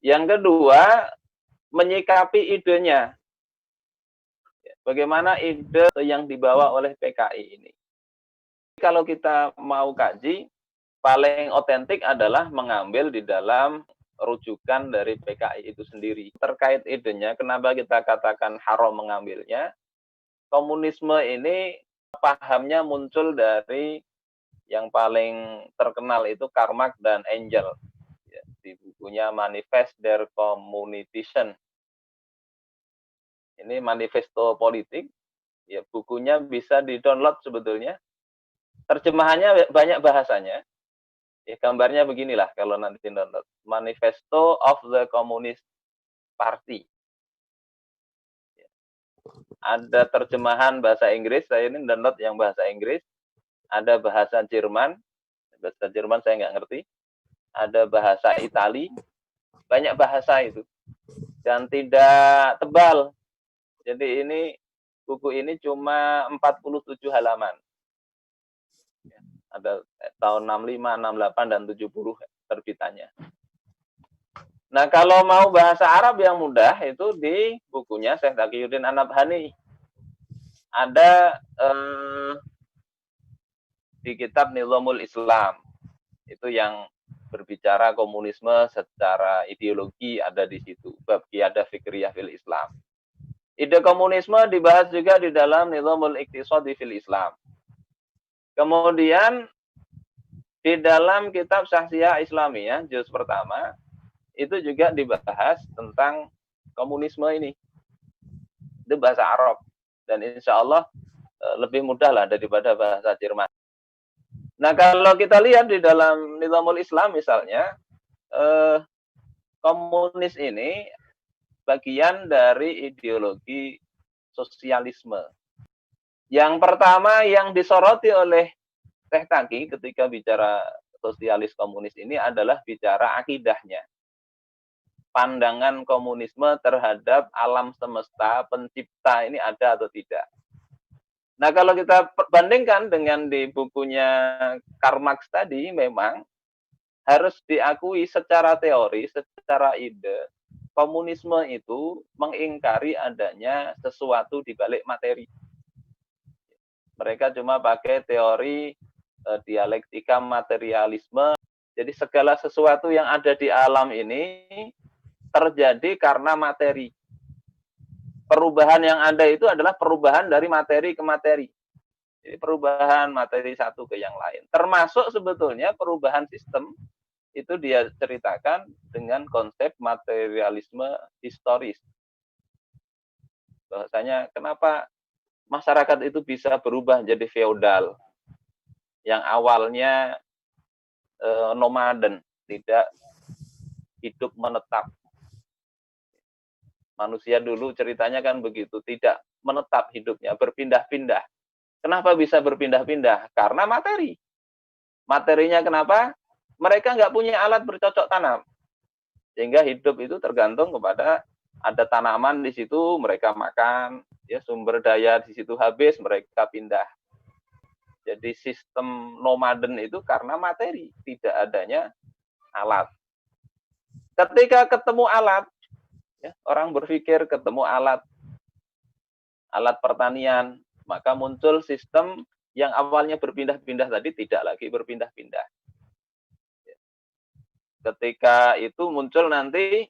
Yang kedua, menyikapi idenya. Bagaimana ide yang dibawa oleh PKI ini. Kalau kita mau kaji, paling otentik adalah mengambil di dalam rujukan dari PKI itu sendiri. Terkait idenya, kenapa kita katakan haram mengambilnya? Komunisme ini pahamnya muncul dari yang paling terkenal itu Karl Marx dan Engels, ya, di bukunya Manifest der Kommunisten. Ini manifesto politik, ya, bukunya bisa di-download sebetulnya. Terjemahannya banyak bahasanya. Ya, gambarnya beginilah kalau nanti download. Manifesto of the Communist Party. Ya. Ada terjemahan bahasa Inggris, saya ini download yang bahasa Inggris. Ada bahasa Jerman saya nggak ngerti. Ada bahasa Itali, banyak bahasa itu. Dan tidak tebal. Jadi buku ini cuma 47 halaman. Ada tahun 65, 68, dan 70 terbitannya. Nah, kalau mau bahasa Arab yang mudah, itu di bukunya Syekh Taqiyuddin An-Nabhani. Ada di kitab Nizamul Islam. Itu yang berbicara komunisme secara ideologi ada di situ. Bab Qiyadah Fikriyah fil Islam. Ide komunisme dibahas juga di dalam Nizamul Iqtisadi fil Islam. Kemudian di dalam kitab Syahsiyah Islamiyah juz pertama itu juga dibahas tentang komunisme ini. Itu bahasa Arab dan insya Allah lebih mudah lah daripada bahasa Jerman. Nah, kalau kita lihat di dalam Nizamul Islam misalnya, komunis ini bagian dari ideologi sosialisme. Yang pertama yang disoroti oleh Syekh Taqi ketika bicara sosialis komunis ini adalah bicara akidahnya. Pandangan komunisme terhadap alam semesta, pencipta ini ada atau tidak. Nah, kalau kita bandingkan dengan di bukunya Karl Marx tadi, memang harus diakui secara teori, secara ide, komunisme itu mengingkari adanya sesuatu di balik materi. Mereka cuma pakai teori dialektika materialisme. Jadi segala sesuatu yang ada di alam ini terjadi karena materi. Perubahan yang ada itu adalah perubahan dari materi ke materi. Jadi perubahan materi satu ke yang lain. Termasuk sebetulnya perubahan sistem itu dia ceritakan dengan konsep materialisme historis. Bahwasanya kenapa masyarakat itu bisa berubah jadi feodal yang awalnya nomaden, tidak hidup menetap. Manusia dulu ceritanya kan begitu, tidak menetap hidupnya, berpindah-pindah. Kenapa bisa berpindah-pindah? Karena materi. Materinya kenapa? Mereka nggak punya alat bercocok tanam. Sehingga hidup itu tergantung kepada ada tanaman di situ, mereka makan, ya, sumber daya di situ habis, mereka pindah. Jadi sistem nomaden itu karena materi, tidak adanya alat. Ketika ketemu alat, ya, orang berpikir ketemu alat pertanian, maka muncul sistem yang awalnya berpindah-pindah tadi tidak lagi berpindah-pindah. Ketika itu muncul nanti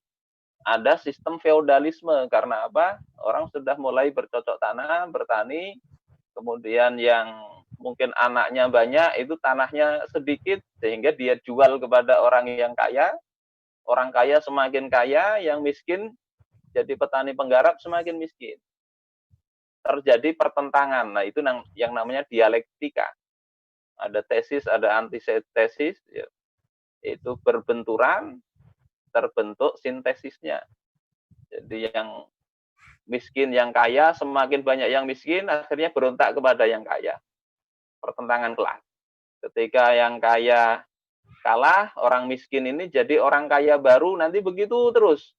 ada sistem feodalisme. Karena apa? Orang sudah mulai bercocok tanam, bertani, kemudian yang mungkin anaknya banyak, itu tanahnya sedikit, sehingga dia jual kepada orang yang kaya. Orang kaya semakin kaya, yang miskin jadi petani penggarap semakin miskin. Terjadi pertentangan. Nah, itu yang namanya dialektika. Ada tesis, ada antitesis, ya. Itu berbenturan, terbentuk sintesisnya. Jadi yang miskin yang kaya, semakin banyak yang miskin, akhirnya berontak kepada yang kaya. Pertentangan kelas. Ketika yang kaya kalah, orang miskin ini jadi orang kaya baru, nanti begitu terus.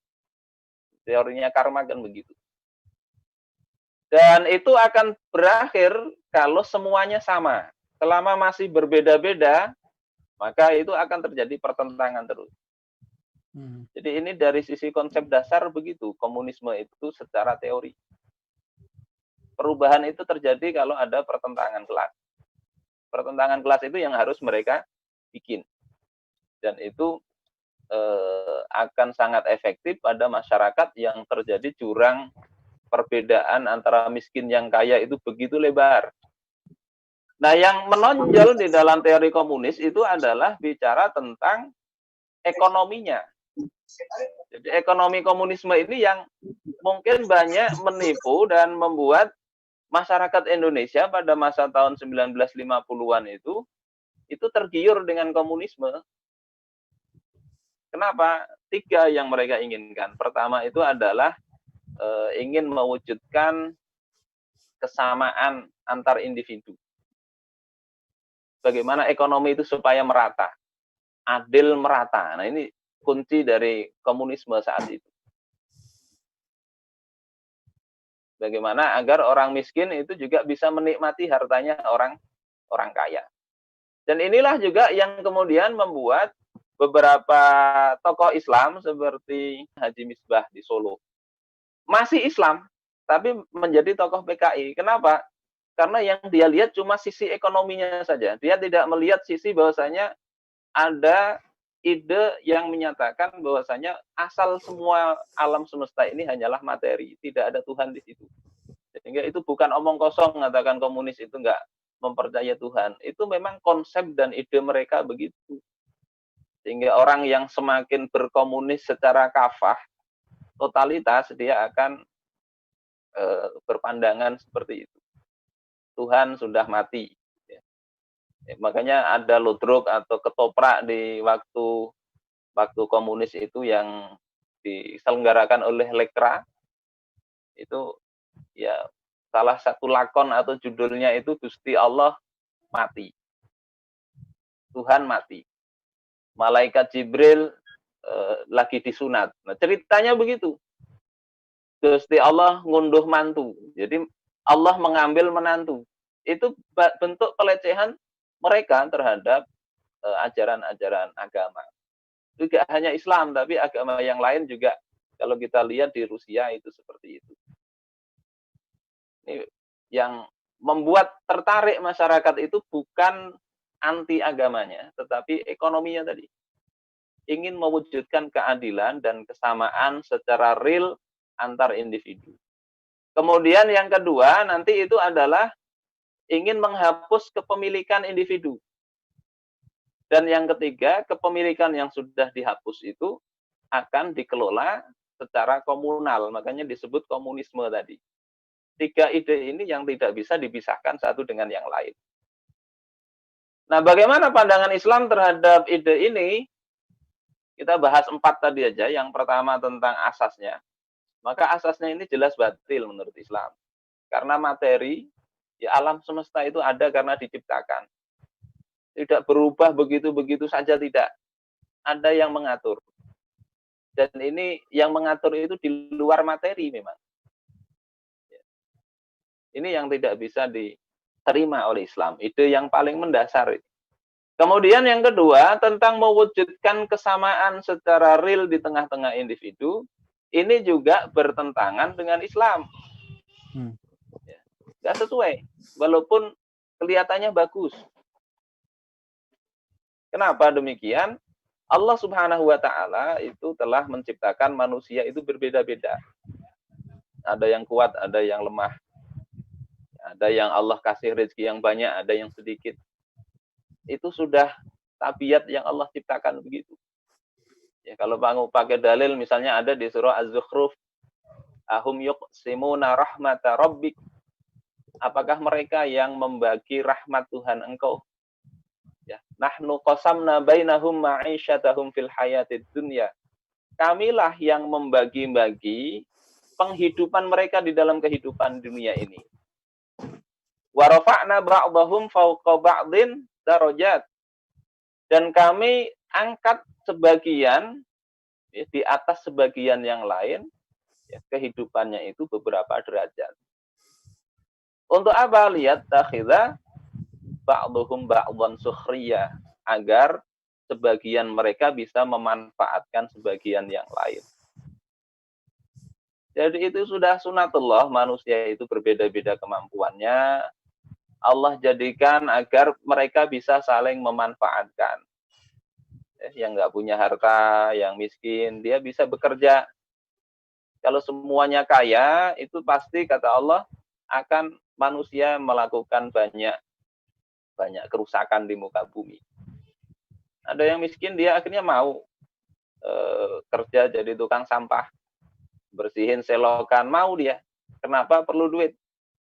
Teorinya Karl Marx kan begitu. Dan itu akan berakhir kalau semuanya sama. Selama masih berbeda-beda, maka itu akan terjadi pertentangan terus. Jadi ini dari sisi konsep dasar begitu, komunisme itu secara teori. Perubahan itu terjadi kalau ada pertentangan kelas. Pertentangan kelas itu yang harus mereka bikin. Dan itu akan sangat efektif pada masyarakat yang terjadi jurang perbedaan antara miskin yang kaya itu begitu lebar. Nah, yang menonjol di dalam teori komunis itu adalah bicara tentang ekonominya. Jadi ekonomi komunisme ini yang mungkin banyak menipu dan membuat masyarakat Indonesia pada masa tahun 1950-an itu tergiur dengan komunisme. Kenapa? 3 yang mereka inginkan. Pertama itu adalah ingin mewujudkan kesamaan antar individu. Bagaimana ekonomi itu supaya merata, adil merata. Nah, ini kunci dari komunisme saat itu. Bagaimana agar orang miskin itu juga bisa menikmati hartanya orang kaya. Dan inilah juga yang kemudian membuat beberapa tokoh Islam seperti Haji Misbah di Solo masih Islam, tapi menjadi tokoh PKI. Kenapa? Karena yang dia lihat cuma sisi ekonominya saja. Dia tidak melihat sisi bahwasanya ada ide yang menyatakan bahwasanya asal semua alam semesta ini hanyalah materi, tidak ada Tuhan di situ. Sehingga itu bukan omong kosong mengatakan komunis itu enggak mempercayai Tuhan. Itu memang konsep dan ide mereka begitu. Sehingga orang yang semakin berkomunis secara kafah, totalitas, dia akan berpandangan seperti itu. Tuhan sudah mati. Ya. Makanya ada ludruk atau ketoprak di waktu komunis itu yang diselenggarakan oleh Lekra. Itu ya salah satu lakon atau judulnya itu Gusti Allah mati. Tuhan mati. Malaikat Jibril lagi disunat. Nah, ceritanya begitu. Gusti Allah ngunduh mantu. Jadi Allah mengambil menantu. Itu bentuk pelecehan mereka terhadap ajaran-ajaran agama. Tidak hanya Islam, tapi agama yang lain juga. Kalau kita lihat di Rusia itu seperti itu. Ini yang membuat tertarik masyarakat itu bukan anti agamanya, tetapi ekonominya tadi. Ingin mewujudkan keadilan dan kesamaan secara real antar individu. Kemudian yang kedua nanti itu adalah ingin menghapus kepemilikan individu. Dan yang ketiga, kepemilikan yang sudah dihapus itu akan dikelola secara komunal, makanya disebut komunisme tadi. 3 ide ini yang tidak bisa dipisahkan satu dengan yang lain. Nah, bagaimana pandangan Islam terhadap ide ini? Kita bahas 4 tadi aja. Yang pertama tentang asasnya. Maka asasnya ini jelas batil menurut Islam. Karena materi, ya alam semesta itu ada karena diciptakan. Tidak berubah begitu-begitu saja, tidak. Ada yang mengatur. Dan ini yang mengatur itu di luar materi memang. Ini yang tidak bisa diterima oleh Islam. Ide yang paling mendasar. Kemudian yang kedua, tentang mewujudkan kesamaan secara real di tengah-tengah individu, ini juga bertentangan dengan Islam. Nggak sesuai, walaupun kelihatannya bagus. Kenapa demikian? Allah Subhanahu wa Ta'ala itu telah menciptakan manusia itu berbeda-beda. Ada yang kuat, ada yang lemah. Ada yang Allah kasih rezeki yang banyak, ada yang sedikit. Itu sudah tabiat yang Allah ciptakan begitu. Ya, kalau pakai dalil misalnya ada di surah Az-Zukhruf, ahum yuqsimuna rahmata rabbik. Apakah mereka yang membagi rahmat Tuhan engkau? Ya, nahnu qasamna bainahum ma'isyatahum fil hayatid dunya. Kamilah yang membagi-bagi penghidupan mereka di dalam kehidupan dunia ini. Wa rafa'na ba'dahum fawqa ba'din darajat. Dan kami angkat sebagian ya, di atas sebagian yang lain, ya, kehidupannya itu beberapa derajat. Untuk apa? Lihat takhidha ba'duhum ba'dhan sukhriyah, agar sebagian mereka bisa memanfaatkan sebagian yang lain. Jadi itu sudah sunatullah, manusia itu berbeda-beda kemampuannya. Allah jadikan agar mereka bisa saling memanfaatkan. Yang nggak punya harta, yang miskin, dia bisa bekerja. Kalau semuanya kaya, itu pasti kata Allah akan manusia melakukan banyak kerusakan di muka bumi. Ada yang miskin, dia akhirnya mau kerja jadi tukang sampah, bersihin selokan, mau dia. Kenapa? Perlu duit.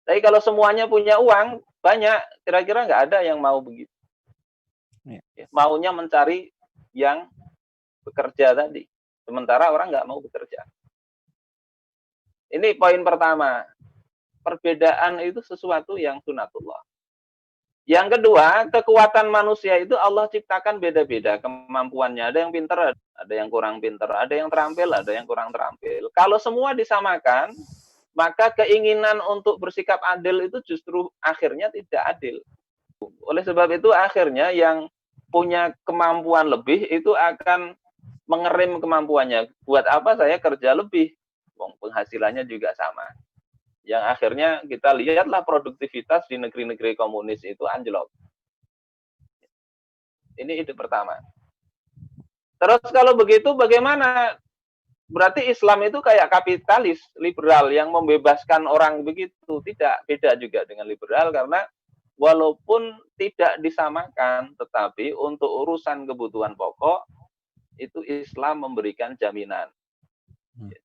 Tapi kalau semuanya punya uang banyak, kira-kira nggak ada yang mau begitu. Maunya mencari yang bekerja tadi. Sementara orang nggak mau bekerja. Ini poin pertama. Perbedaan itu sesuatu yang sunatullah. Yang kedua, kekuatan manusia itu Allah ciptakan beda-beda kemampuannya. Ada yang pintar, ada yang kurang pintar, ada yang terampil, ada yang kurang terampil. Kalau semua disamakan, maka keinginan untuk bersikap adil itu justru akhirnya tidak adil. Oleh sebab itu akhirnya yang punya kemampuan lebih itu akan mengerim kemampuannya. Buat apa saya kerja lebih? Penghasilannya juga sama. Yang akhirnya kita lihatlah produktivitas di negeri-negeri komunis itu anjlok. Ini ide pertama. Terus kalau begitu bagaimana? Berarti Islam itu kayak kapitalis, liberal yang membebaskan orang begitu. Tidak, beda juga dengan liberal karena walaupun tidak disamakan, tetapi untuk urusan kebutuhan pokok itu Islam memberikan jaminan.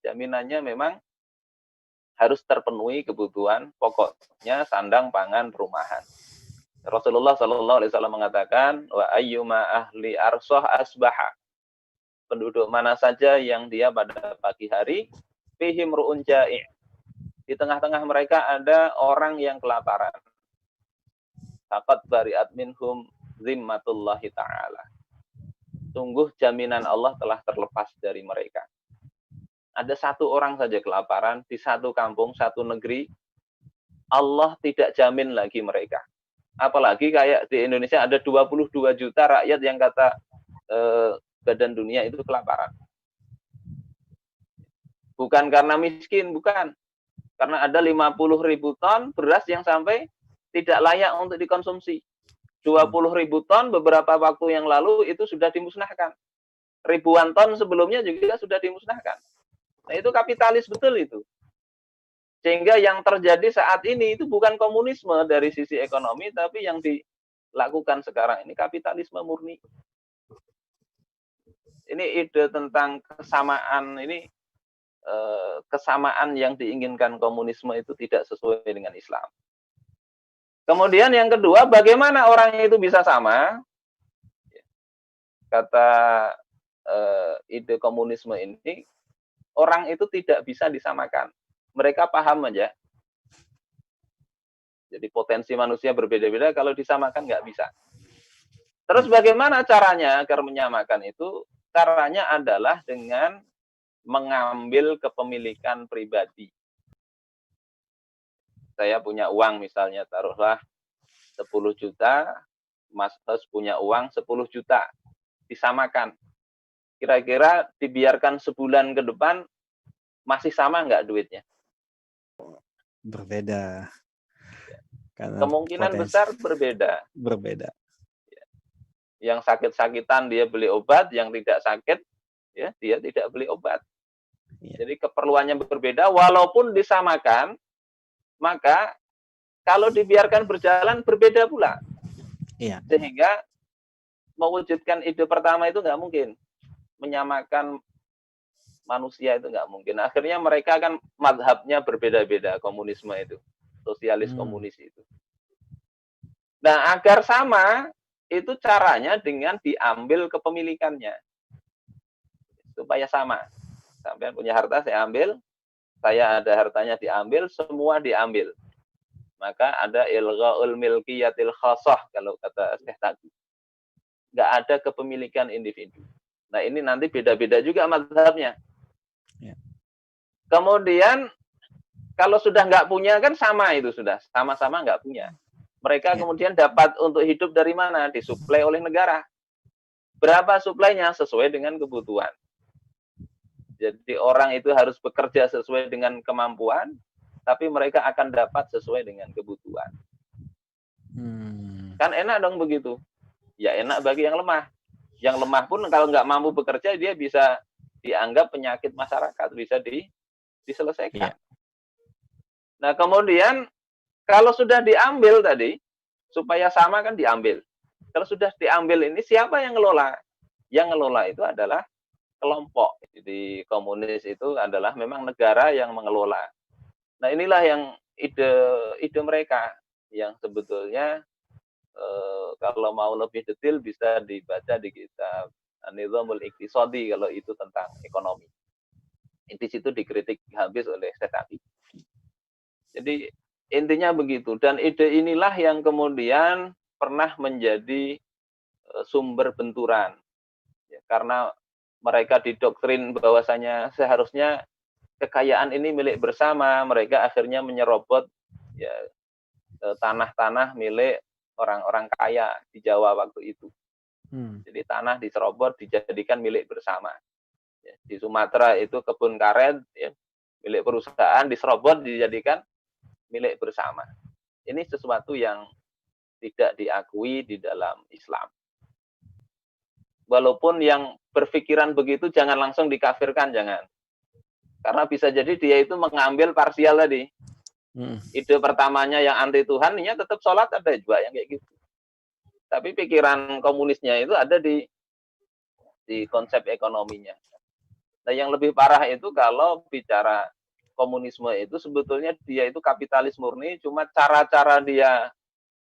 Jaminannya memang harus terpenuhi kebutuhan pokoknya, sandang, pangan, perumahan. Rasulullah Shallallahu Alaihi Wasallam mengatakan, wa ayyuma ahli arsoh asbaha. Penduduk mana saja yang dia pada pagi hari, fihim ru'un ja'i'. Di tengah-tengah mereka ada orang yang kelaparan. Faqad bari'at minhum zimmatullahi ta'ala. Sungguh jaminan Allah telah terlepas dari mereka. Ada satu orang saja kelaparan di satu kampung, satu negeri, Allah tidak jamin lagi mereka. Apalagi kayak di Indonesia ada 22 juta rakyat yang kata Badan Dunia itu kelaparan. Bukan karena miskin, bukan. Karena ada 50.000 ton beras yang sampai tidak layak untuk dikonsumsi. 20.000 ton beberapa waktu yang lalu itu sudah dimusnahkan. Ribuan ton sebelumnya juga sudah dimusnahkan. Nah, itu kapitalis betul itu. Sehingga yang terjadi saat ini itu bukan komunisme dari sisi ekonomi, tapi yang dilakukan sekarang ini kapitalisme murni. Ini ide tentang kesamaan ini, kesamaan yang diinginkan komunisme itu tidak sesuai dengan Islam. Kemudian yang kedua, bagaimana orang itu bisa sama? Kata ide komunisme ini, orang itu tidak bisa disamakan. Mereka paham aja. Jadi potensi manusia berbeda-beda, kalau disamakan nggak bisa. Terus bagaimana caranya agar menyamakan itu? Caranya adalah dengan mengambil kepemilikan pribadi. Saya punya uang misalnya, taruhlah 10 juta, Mas Hes punya uang 10 juta. Disamakan. Kira-kira dibiarkan sebulan ke depan, masih sama nggak duitnya? Berbeda. Karena kemungkinan besar berbeda. Berbeda. Yang sakit-sakitan dia beli obat, yang tidak sakit ya dia tidak beli obat. Jadi keperluannya berbeda, walaupun disamakan, maka kalau dibiarkan berjalan berbeda pula. Sehingga mewujudkan ide pertama itu nggak mungkin. Menyamakan manusia itu nggak mungkin. Akhirnya mereka kan mazhabnya berbeda-beda, komunisme itu. Sosialis komunis itu. Nah, agar sama, itu caranya dengan diambil kepemilikannya. Supaya sama. Sampai punya harta, saya ambil. Saya ada hartanya diambil, semua diambil. Maka ada ilgha'ul milkiyatil khasah, kalau kata Syekh tadi. Nggak ada kepemilikan individu. Nah, ini nanti beda-beda juga mazhabnya. Kemudian, kalau sudah nggak punya, kan sama itu sudah. Sama-sama nggak punya. Mereka kemudian dapat untuk hidup dari mana? Disuplai oleh negara. Berapa suplainya? Sesuai dengan kebutuhan. Jadi orang itu harus bekerja sesuai dengan kemampuan, tapi mereka akan dapat sesuai dengan kebutuhan. Kan enak dong begitu. Ya enak bagi yang lemah. Yang lemah pun kalau nggak mampu bekerja, dia bisa dianggap penyakit masyarakat, bisa diselesaikan. Iya. Nah kemudian kalau sudah diambil tadi, supaya sama kan diambil. Kalau sudah diambil ini siapa yang ngelola? Yang ngelola itu adalah kelompok. Jadi komunis itu adalah memang negara yang mengelola. Nah inilah yang ide mereka yang sebetulnya kalau mau lebih detail bisa dibaca di kitab An-Nizamul Iqtisadi kalau itu tentang ekonomi. Di situ dikritik habis oleh Setapi. Jadi intinya begitu. Dan ide inilah yang kemudian pernah menjadi sumber benturan. Ya, karena mereka didoktrin bahwasanya seharusnya kekayaan ini milik bersama, mereka akhirnya menyerobot ya tanah-tanah milik orang-orang kaya di Jawa waktu itu. Jadi tanah diserobot dijadikan milik bersama. Ya, di Sumatera itu kebun karet ya, milik perusahaan diserobot dijadikan milik bersama. Ini sesuatu yang tidak diakui di dalam Islam. Walaupun yang berpikiran begitu jangan langsung dikafirkan, jangan. Karena bisa jadi dia itu mengambil parsial tadi. Ide pertamanya yang anti Tuhan, ini tetap sholat ada juga yang kayak gitu. Tapi pikiran komunisnya itu ada di konsep ekonominya. Nah yang lebih parah itu kalau bicara komunisme itu sebetulnya dia itu kapitalis murni, cuma cara-cara dia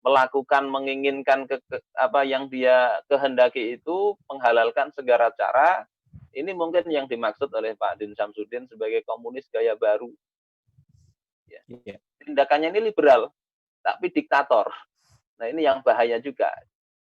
melakukan menginginkan apa yang dia kehendaki itu menghalalkan segala cara. Ini mungkin yang dimaksud oleh Pak Din Samsudin sebagai komunis gaya baru. Ya. Tindakannya ini liberal, tapi diktator. Nah ini yang bahaya juga.